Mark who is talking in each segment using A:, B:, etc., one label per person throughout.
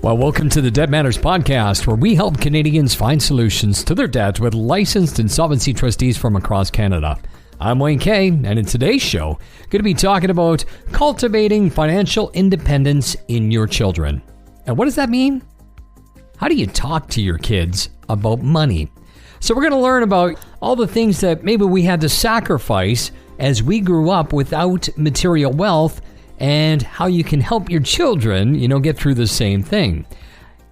A: Well, welcome to the Debt Matters podcast, where we help Canadians find solutions to their debt with licensed insolvency trustees from across Canada. I'm Wayne Kay, and in today's show, going to be talking about cultivating financial independence in your children. And what does that mean? How do you talk to your kids about money? So we're going to learn about all the things that maybe we had to sacrifice as we grew up without material wealth, and how you can help your children, get through the same thing.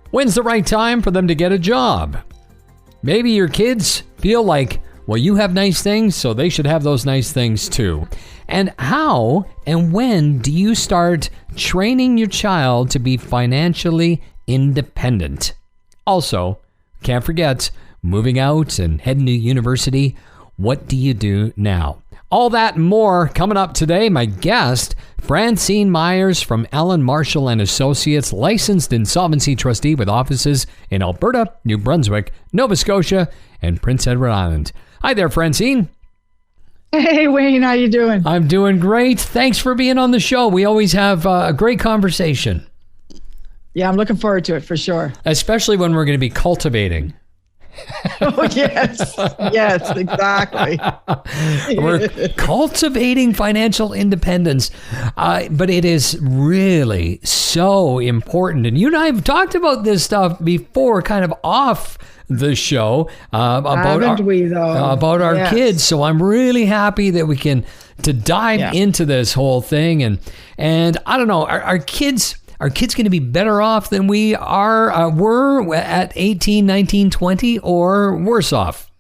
A: When's the right time for them to get a job? Maybe your kids feel like, well, you have nice things, so they should have those nice things too. And how and when do you start training your child to be financially independent? Also, can't forget, moving out and heading to university, what do you do now? All that and more coming up today. My guest, Francyne Myers from Allen Marshall and Associates, licensed insolvency trustee with offices in Alberta, New Brunswick, Nova Scotia, and Prince Edward Island. Hi there, Francyne.
B: Hey, Wayne, how you doing?
A: I'm doing great. Thanks for being on the show. We always have a great conversation.
B: Yeah, I'm looking forward to it for sure.
A: Especially when we're going to be cultivating.
B: Oh, yes. Yes, exactly.
A: We're cultivating financial independence. But it is really so important. And you and I have talked about this stuff before, kind of off the show, about our kids. So I'm really happy that we can dive into this whole thing. And I don't know, our kids... Are kids going to be better off than we were at 18, 19, 20, or worse off?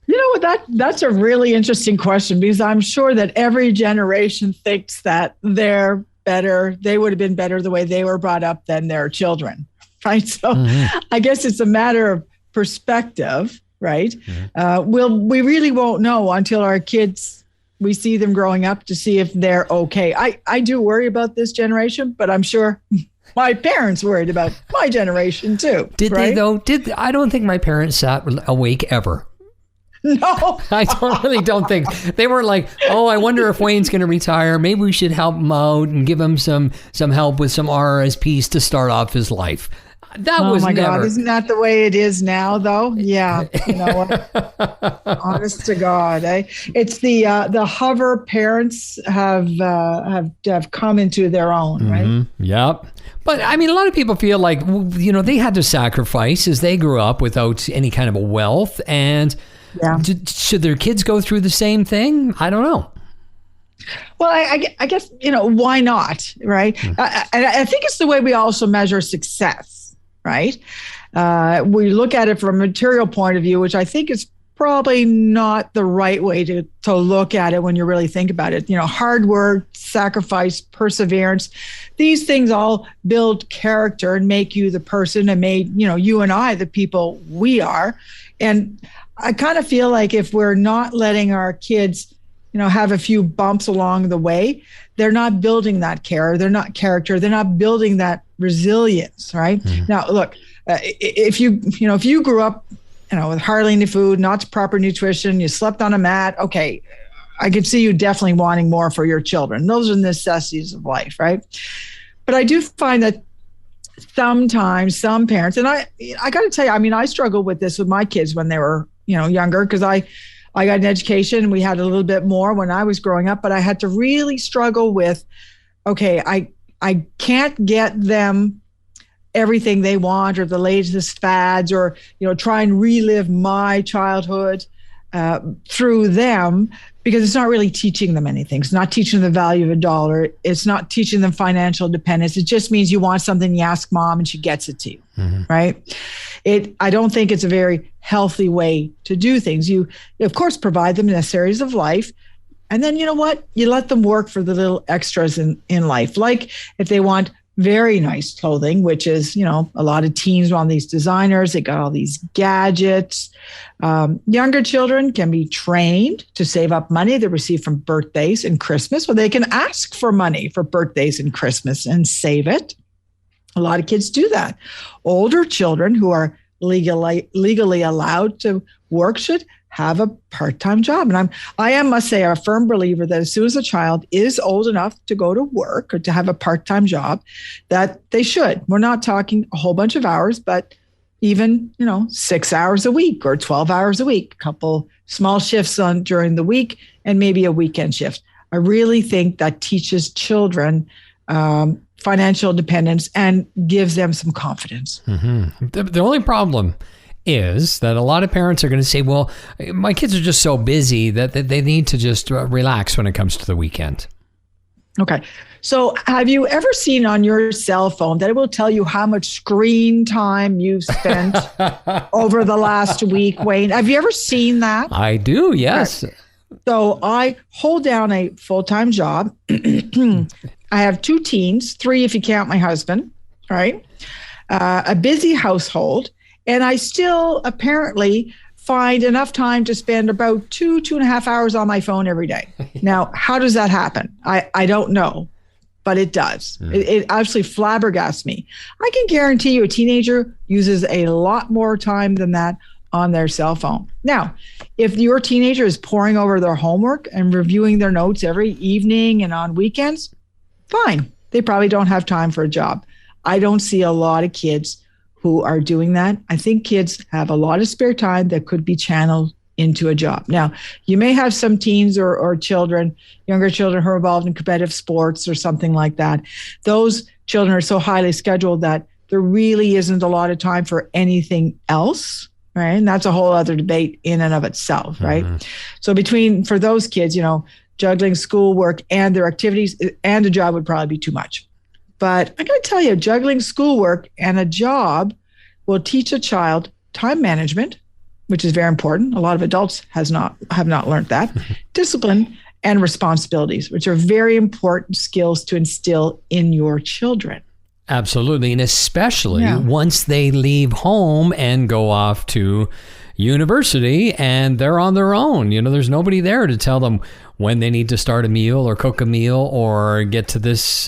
B: You know what? That's a really interesting question, because I'm sure that every generation thinks that they're better. They would have been better the way they were brought up than their children, right? So I guess it's a matter of perspective, right? We really won't know until our kids, we see them growing up to see if they're okay. I do worry about this generation, but I'm sure my parents worried about my generation too.
A: Did they though? I don't think my parents sat awake ever.
B: No.
A: I don't think. They were like, oh, I wonder if Wayne's going to retire. Maybe we should help him out and give him some help with some RRSPs to start off his life.
B: Oh my God, isn't that the way it is now, though? Yeah, you know what? Honest to God, it's the hover parents have come into their own, right?
A: Yep. But I mean, a lot of people feel like they had to sacrifice as they grew up without any kind of wealth, and should their kids go through the same thing? I don't know.
B: Well, I guess why not, right? I think it's the way we also measure success. Right? We look at it from a material point of view, which I think is probably not the right way to look at it when you really think about it. Hard work, sacrifice, perseverance, these things all build character and make you the person and made, you and I, the people we are. And I kind of feel like if we're not letting our kids, have a few bumps along the way, they're not building that character. They're not building that resilience, right? Now, look, if you grew up, with hardly any food, not proper nutrition, you slept on a mat, okay, I could see you definitely wanting more for your children. Those are necessities of life, right? But I do find that sometimes some parents, and I got to tell you, I struggled with this with my kids when they were, younger, because I got an education. We had a little bit more when I was growing up, but I had to really struggle with, okay, I can't get them everything they want or the latest fads or, try and relive my childhood through them, because it's not really teaching them anything. It's not teaching them the value of a dollar. It's not teaching them financial independence. It just means you want something, you ask mom and she gets it to you, right? I don't think it's a very healthy way to do things. You, of course, provide them necessaries of life. And then, you know what? You let them work for the little extras in life. Like if they want very nice clothing, which is, a lot of teens want these designers. They got all these gadgets. Younger children can be trained to save up money they receive from birthdays and Christmas, or they can ask for money for birthdays and Christmas and save it. A lot of kids do that. Older children who are legally allowed to work should have a part-time job. And must say, a firm believer that as soon as a child is old enough to go to work or to have a part-time job, that they should. We're not talking a whole bunch of hours, but even, 6 hours a week or 12 hours a week, a couple small shifts during the week and maybe a weekend shift. I really think that teaches children financial independence and gives them some confidence.
A: Mm-hmm. The only problem is that a lot of parents are going to say, well, my kids are just so busy that they need to just relax when it comes to the weekend.
B: Okay. So have you ever seen on your cell phone that it will tell you how much screen time you've spent over the last week, Wayne? Have you ever seen that?
A: I do, yes.
B: Okay. So I hold down a full-time job. I have 2 teens, 3 if you count my husband, right? A busy household. And I still apparently find enough time to spend about 2.5 hours on my phone every day. Now, how does that happen? I don't know, but it does. It absolutely flabbergasts me. I can guarantee you a teenager uses a lot more time than that on their cell phone. Now, if your teenager is poring over their homework and reviewing their notes every evening and on weekends, fine. They probably don't have time for a job. I don't see a lot of kids who are doing that. I think kids have a lot of spare time that could be channeled into a job. Now, you may have some teens or children, younger children who are involved in competitive sports or something like that. Those children are so highly scheduled that there really isn't a lot of time for anything else, right? And that's a whole other debate in and of itself, right? Mm-hmm. So for those kids, juggling schoolwork and their activities and a job would probably be too much. But I got to tell you, juggling schoolwork and a job will teach a child time management, which is very important. A lot of adults have not learned that. Discipline and responsibilities, which are very important skills to instill in your children.
A: Absolutely. And especially once they leave home and go off to university and they're on their own. There's nobody there to tell them when they need to start a meal or cook a meal or get to this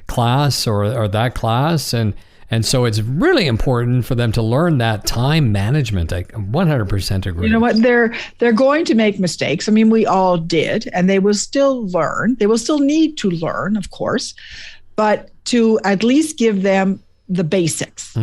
A: class or that class. And so it's really important for them to learn that time management. I 100% agree.
B: You know what? They're going to make mistakes. I mean, we all did, and they will still learn. They will still need to learn, of course, but to at least give them the basics,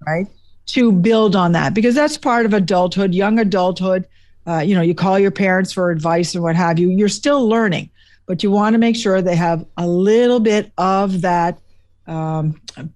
B: right? To build on that, because that's part of adulthood, young adulthood. You call your parents for advice and what have you. You're still learning, but you want to make sure they have a little bit of that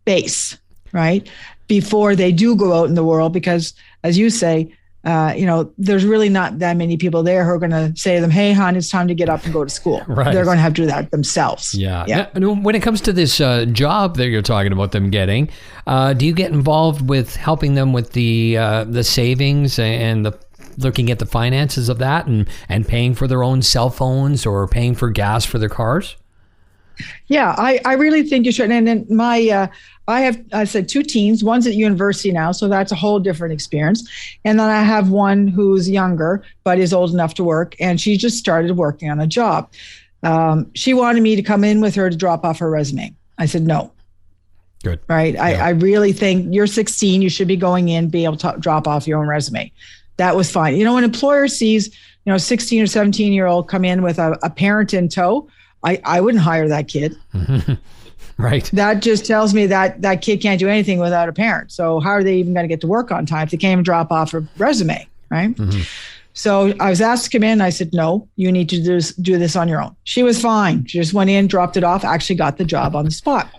B: base, right? Before they do go out in the world, because as you say, there's really not that many people there who are going to say to them, hey, hon, it's time to get up and go to school. Right. They're going to have to do that themselves.
A: Yeah. And when it comes to this job that you're talking about them getting, do you get involved with helping them with the savings and the looking at the finances of that and paying for their own cell phones or paying for gas for their cars?
B: Yeah, I really think you should. And then I said 2 teens. One's at university now, so that's a whole different experience. And then I have one who's younger, but is old enough to work, and she just started working on a job. She wanted me to come in with her to drop off her resume. I said, no.
A: Good.
B: Right. Yeah. I really think you're 16. You should be going in, be able to drop off your own resume. That was fine. When an employer sees, 16 or 17-year-old come in with a parent in tow, I wouldn't hire that kid.
A: Right.
B: That just tells me that kid can't do anything without a parent. So how are they even going to get to work on time if they can't even drop off a resume, right? Mm-hmm. So I was asked to come in. I said, no, you need to do this on your own. She was fine. She just went in, dropped it off, actually got the job on the spot.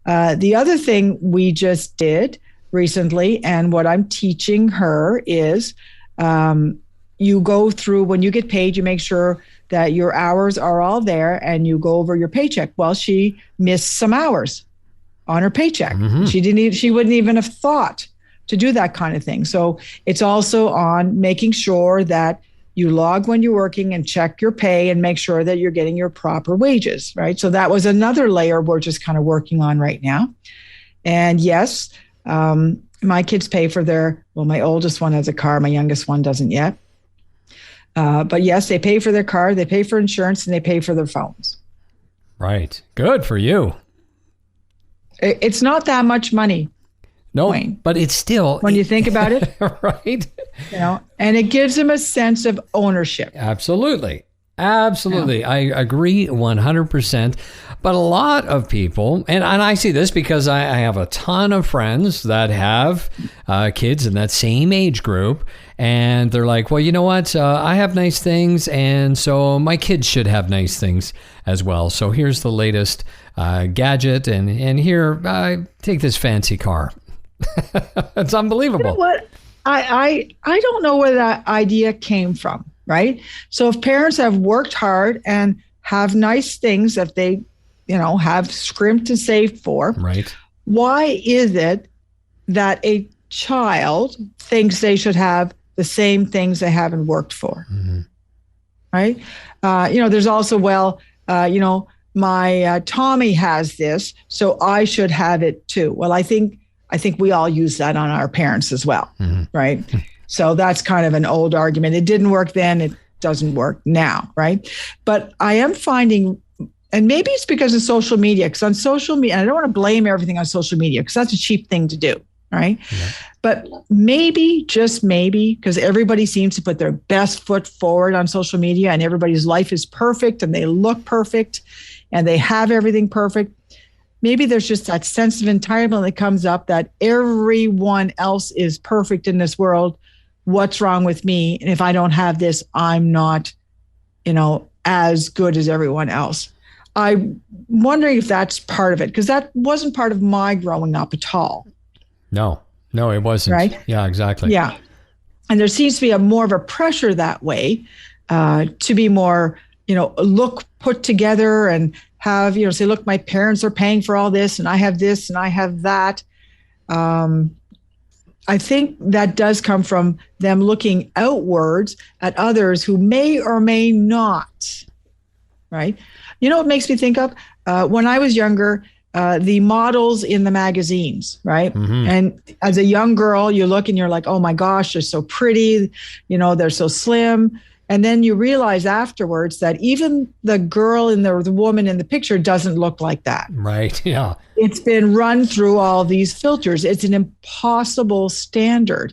B: The other thing we just did recently, and what I'm teaching her is you go through, when you get paid, you make sure that your hours are all there and you go over your paycheck. Well, she missed some hours on her paycheck. Mm-hmm. She wouldn't even have thought to do that kind of thing. So it's also on making sure that you log when you're working and check your pay and make sure that you're getting your proper wages, right? So that was another layer we're just kind of working on right now. And yes, my kids pay for my oldest one has a car, my youngest one doesn't yet. But yes, they pay for their car, they pay for insurance, and they pay for their phones.
A: Right. Good for you.
B: It's not that much money.
A: No,
B: Wayne,
A: but it's still...
B: when you think about it.
A: Right.
B: and it gives them a sense of ownership.
A: Absolutely. Absolutely. Yeah. I agree 100%. But a lot of people, and I see this because I have a ton of friends that have kids in that same age group, and they're like, well, you know what? I have nice things, and so my kids should have nice things as well. So here's the latest gadget, and here, take this fancy car. It's unbelievable.
B: You know what? I don't know where that idea came from, right? So if parents have worked hard and have nice things that they, have scrimped and saved for,
A: right?
B: Why is it that a child thinks they should have the same things they haven't worked for, right? There's also, my Tommy has this, so I should have it too. Well, I think we all use that on our parents as well, right? So that's kind of an old argument. It didn't work then, it doesn't work now, right? But I am finding, and maybe it's because of social media, because on social media, and I don't want to blame everything on social media because that's a cheap thing to do, right? Yeah. But maybe, just maybe, because everybody seems to put their best foot forward on social media and everybody's life is perfect and they look perfect and they have everything perfect. Maybe there's just that sense of entitlement that comes up that everyone else is perfect in this world. What's wrong with me? And if I don't have this, I'm not, as good as everyone else. I'm wondering if that's part of it, because that wasn't part of my growing up at all.
A: No, it wasn't.
B: Right?
A: Yeah, exactly.
B: Yeah. And there seems to be more of a pressure that way to be more, look put together and have, say, look, my parents are paying for all this and I have this and I have that. I think that does come from them looking outwards at others who may or may not, right? You know what makes me think of? When I was younger, the models in the magazines, right? Mm-hmm. And as a young girl, you look and you're like, oh my gosh, they're so pretty, they're so slim. And then you realize afterwards that even the girl in the woman in the picture doesn't look like that.
A: Right, yeah.
B: It's been run through all these filters. It's an impossible standard.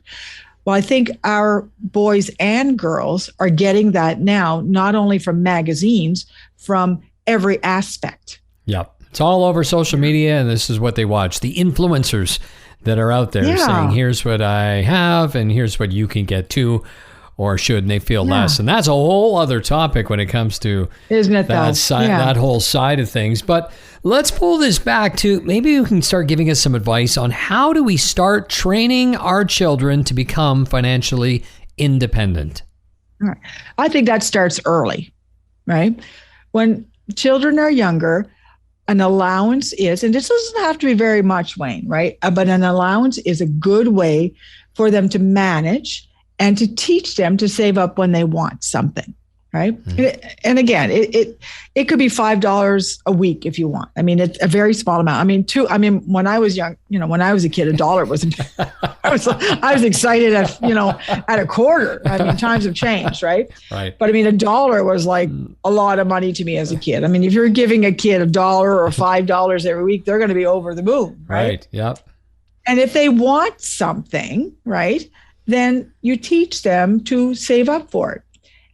B: Well, I think our boys and girls are getting that now, not only from magazines, from every aspect.
A: Yep. It's all over social media, and this is what they watch. The influencers that are out there saying, here's what I have, and here's what you can get too, or should, and they feel less. And that's a whole other topic when it comes to that whole side of things. But let's pull this back to, maybe you can start giving us some advice on how do we start training our children to become financially independent?
B: All right. I think that starts early, right? When children are younger, an allowance is, and this doesn't have to be very much, Wayne, right? But an allowance is a good way for them to manage and to teach them to save up when they want something, right? Mm-hmm. And again, it could be $5 a week if you want. I mean, it's a very small amount. When I was young, when I was a kid, $1 wasn't. I was excited at a quarter. I mean, times have changed, right?
A: Right.
B: But $1 was like a lot of money to me as a kid. I mean, if you're giving a kid $1 or $5 every week, they're going to be over the moon, right?
A: Right. Yep.
B: And if they want something, right, then you teach them to save up for it.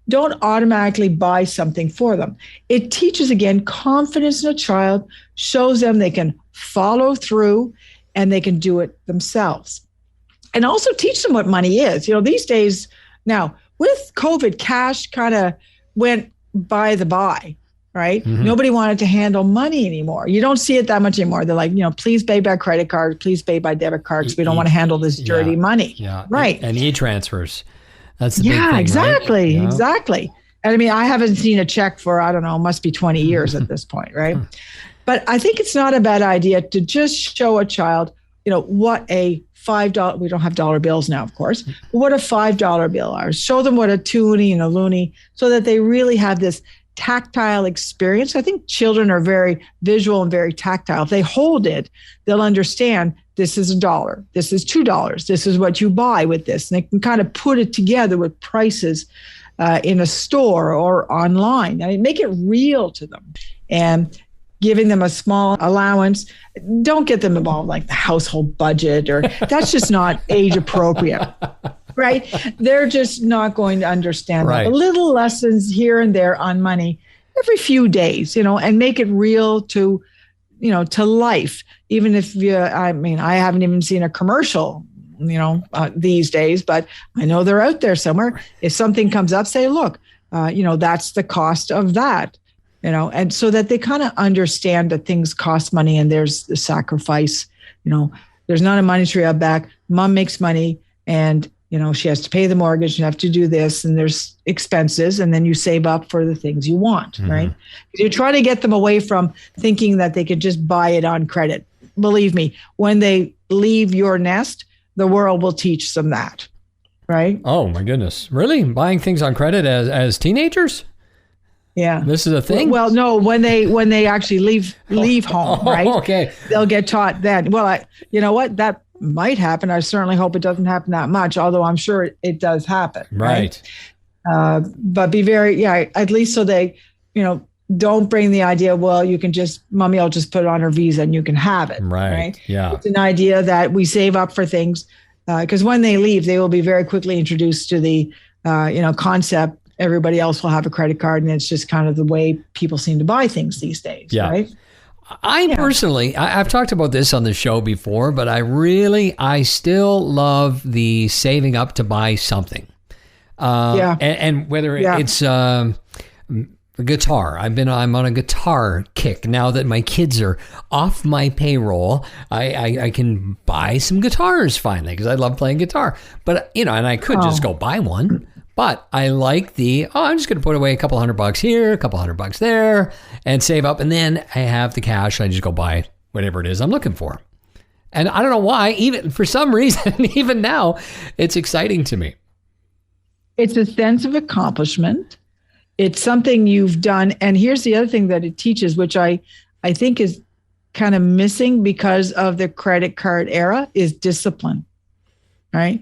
B: Don't automatically buy something for them. It teaches, again, confidence in a child, shows them they can follow through and they can do it themselves. And also teach them what money is. These days, now with COVID, cash kind of went by the by, right? Mm-hmm. Nobody wanted to handle money anymore. You don't see it that much anymore. They're like, please pay by credit card, please pay by debit cards. We don't want to handle this dirty money.
A: Yeah.
B: Right.
A: And e-transfers. That's the big thing,
B: exactly.
A: Right? Yeah.
B: Exactly. And I haven't seen a check for, I don't know, must be 20 years at this point, right? But I think it's not a bad idea to just show a child, what a $5, we don't have dollar bills now, of course, but what a $5 bill is. Show them what a toonie and a loony, so that they really have this tactile experience. I think children are very visual and very tactile. If they hold it, they'll understand this is $1, this is $2, this is what you buy with this. And they can kind of put it together with prices in a store or online. Make it real to them. And giving them a small allowance, don't get them involved like the household budget, or that's just not age appropriate. right? They're just not going to understand
A: Right.
B: that. But little lessons here and there on money every few days, and make it real to, to life. Even if I haven't even seen a commercial, these days, but I know they're out there somewhere. If something comes up, say, look, that's the cost of that, and so that they kind of understand that things cost money and there's the sacrifice, there's not a money tree out back. Mom makes money and, she has to pay the mortgage, you have to do this, and there's expenses, and then you save up for the things you want, right? You try to get them away from thinking that they could just buy it on credit. Believe me, when they leave your nest, the world will teach them that, right?
A: Oh my goodness. Really? Buying things on credit as teenagers?
B: Yeah.
A: This is a thing?
B: Well, no, when they actually leave home, right?
A: Okay.
B: They'll get taught then. Well, you know what? That might happen. I certainly hope it doesn't happen that much, although I'm sure it does happen.
A: Right.
B: But be very, at least so they, don't bring the idea, well, you can mommy will just put it on her Visa and you can have it.
A: Right. Yeah.
B: It's an idea that we save up for things because when they leave, they will be very quickly introduced to the, concept. Everybody else will have a credit card, and it's just kind of the way people seem to buy things these days.
A: Yeah.
B: Right.
A: Personally, I've talked about this on the show before, but I still love the saving up to buy something. And whether it's a guitar, I'm on a guitar kick now that my kids are off my payroll. I can buy some guitars finally because I love playing guitar. But and I could just go buy one. But I like I'm just going to put away a couple $100 here, a couple $100 there, and save up. And then I have the cash. I just go buy whatever it is I'm looking for. And I don't know why, even for some reason, even now, it's exciting to me.
B: It's a sense of accomplishment. It's something you've done. And here's the other thing that it teaches, which I think is kind of missing because of the credit card era, is discipline, right?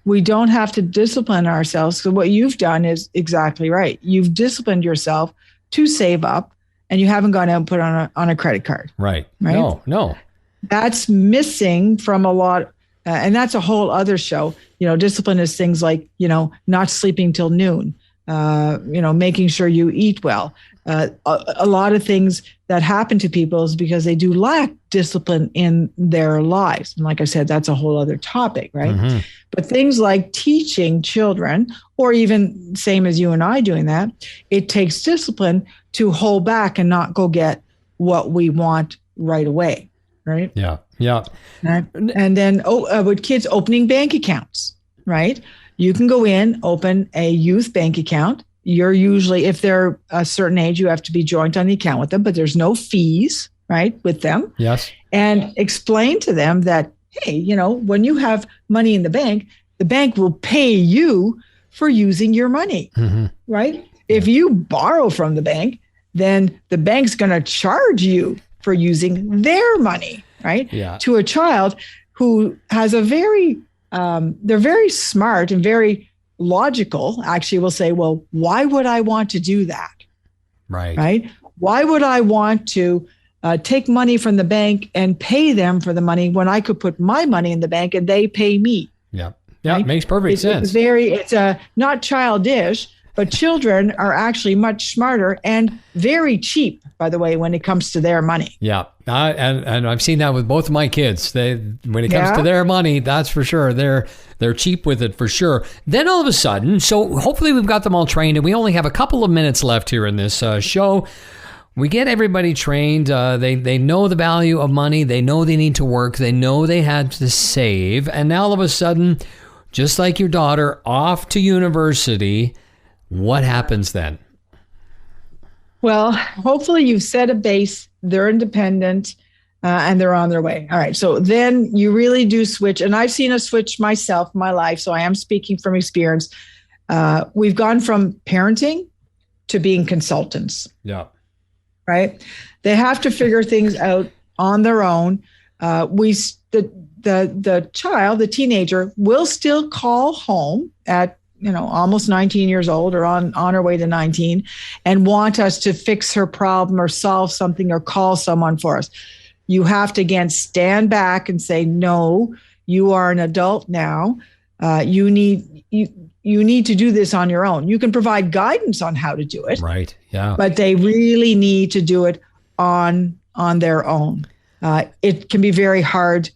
B: We don't have to discipline ourselves. So what you've done is exactly right. You've disciplined yourself to save up, and you haven't gone out and put on a credit card.
A: Right. No.
B: That's missing from a lot. And that's a whole other show. Discipline is things like, not sleeping till noon, making sure you eat well. A lot of things that happen to people is because they do lack discipline in their lives. And like I said, that's a whole other topic, right? Mm-hmm. But things like teaching children, or even same as you and I doing that, it takes discipline to hold back and not go get what we want right away, right?
A: Yeah.
B: And then with kids opening bank accounts, right? You can go in, open a youth bank account. You're usually, if they're a certain age, you have to be joint on the account with them, but there's no fees, right, with them.
A: Yes.
B: And explain to them that, hey, when you have money in the bank will pay you for using your money, right? If you borrow from the bank, then the bank's going to charge you for using their money, right?
A: Yeah.
B: To a child who has they're very smart and very logical, actually will say, well, why would I want to do that? Right? Why would I want to take money from the bank and pay them for the money when I could put my money in the bank and they pay me?
A: Yeah. Right? It makes perfect sense.
B: It's not childish, but children are actually much smarter and very cheap, by the way, when it comes to their money.
A: Yeah. And I've seen that with both of my kids. When it comes to their money, that's for sure. They're cheap with it for sure. Then all of a sudden, so hopefully we've got them all trained, and we only have a couple of minutes left here in this show. We get everybody trained. They know the value of money. They know they need to work. They know they had to save. And now all of a sudden, just like your daughter, off to university, what happens then?
B: Well, hopefully you've set a base, they're independent, and they're on their way. All right. So then you really do switch. And I've seen a switch myself in my life. So I am speaking from experience. We've gone from parenting to being consultants.
A: Yeah.
B: Right. They have to figure things out on their own. The child, the teenager, will still call home at almost 19 years old or on her way to 19 and want us to fix her problem or solve something or call someone for us. You have to, again, stand back and say, no, you are an adult now. You need to do this on your own. You can provide guidance on how to do it.
A: Right. Yeah.
B: But they really need to do it on their own. It can be very hard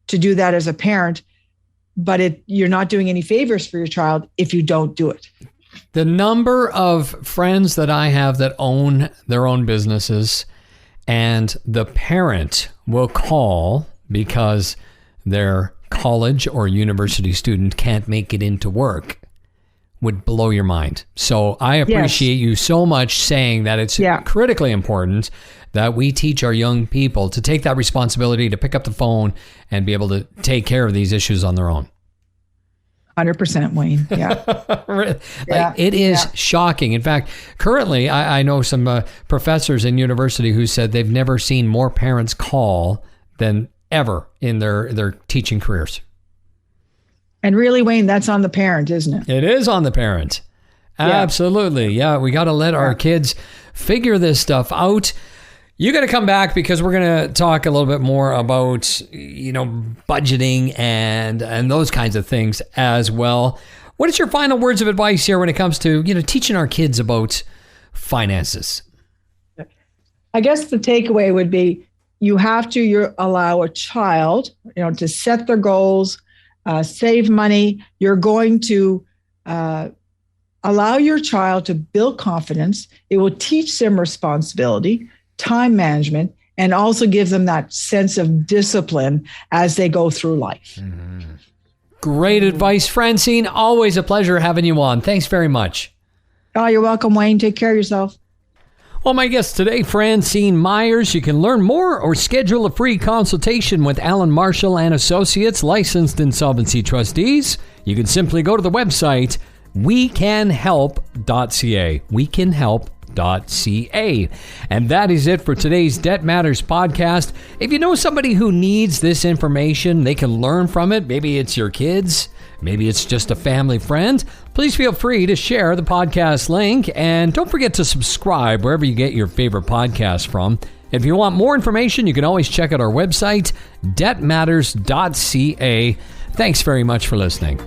B: to do that as a parent, but you're not doing any favors for your child if you don't do it.
A: The number of friends that I have that own their own businesses, and the parent will call because their college or university student can't make it into work, would blow your mind. So I appreciate you so much saying that it's critically important that we teach our young people to take that responsibility to pick up the phone and be able to take care of these issues on their own.
B: 100%, Wayne. Yeah.
A: It is shocking. In fact, currently, I know some professors in university who said they've never seen more parents call than ever in their teaching careers.
B: And really, Wayne, that's on the parent, isn't it?
A: It is on the parent. Absolutely. Yeah, we got to let our kids figure this stuff out. You got to come back because we're going to talk a little bit more about, budgeting and those kinds of things as well. What is your final words of advice here when it comes to, teaching our kids about finances?
B: I guess the takeaway would be you have to allow a child, to set their goals, save money. You're going to allow your child to build confidence. It will teach them responsibility, time management, and also give them that sense of discipline as they go through life.
A: Mm-hmm. Great advice, Francyne. Always a pleasure having you on. Thanks very much.
B: Oh, you're welcome, Wayne. Take care of yourself.
A: Well, my guest today, Francyne Myers. You can learn more or schedule a free consultation with Alan Marshall and Associates, licensed insolvency trustees. You can simply go to the website, wecanhelp.ca. wecanhelp.ca. And that is it for today's Debt Matters podcast. If you know somebody who needs this information, they can learn from it. Maybe it's your kids, maybe it's just a family friend. Please feel free to share the podcast link, and don't forget to subscribe wherever you get your favorite podcast from. If you want more information, you can always check out our website, debtmatters.ca. Thanks very much for listening.